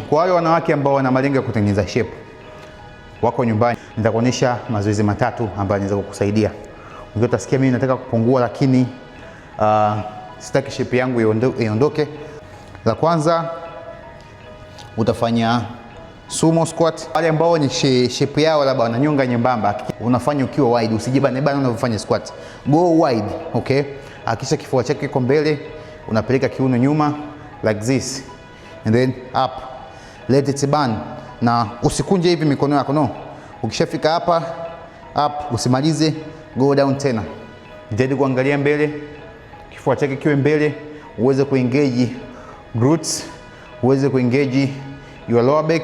Kwa wale wanawake ambao wana malengo ya kutengeneza shape, wako nyumbani, nitakuonyesha mazoezi matatu ambayo yanaweza kukusaidia. Unajua utasikia mimi nataka kupungua lakini sitaki shape yangu iondoke. La kwanza utafanya sumo squat. Wale ambao ni shape yao labda wananyonga nyembamba, unafanya ukiwa wide, usijibane bana unavyofanya squat. Go wide, okay? Hakisha kifua chako kiko mbele, unapeleka kiuno nyuma like this and then up. Let it burn. Na usikunje hivi mikono yako, no. Ukishafika hapa up, usimalize, go down tena. Jitahidi kuangalia mbele, kifua chako kiwe mbele, uweze kuengage glutes, uweze kuengage your lower back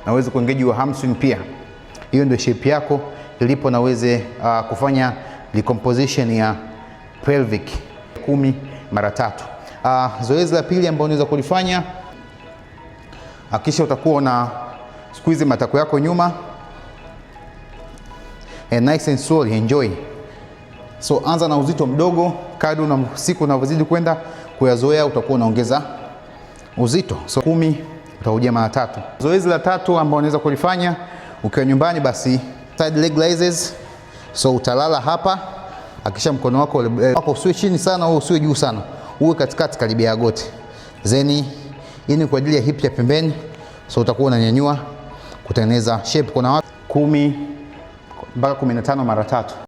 na uweze kuengage your hamstring pia. Hiyo ndio shape yako ilipo, na uweze kufanya recomposition ya pelvic 10 mara 3. Zoezi la pili ambalo unaweza kulifanya, hakisha utakuwa na squeeze matako yako nyuma and nice and slowly enjoy. So anza na uzito mdogo, kadri na siku unavyozidi kwenda kuyazoea utakuwa unaongeza uzito. So 10 utarudia mara 3. Zoezi la tatu ambalo unaweza kulifanya ukiwa nyumbani, basi side leg raises. So utalala hapa, hakisha mkono wako usiwe chini sana au usiwe juu sana, uwe katikati karibia ya goti. Zeni hii ni kwa ajili ya hip ya pembeni. So utakuwa unanyanyua kutengeneza shape. Kuna watu 10 mpaka 15 mara 3.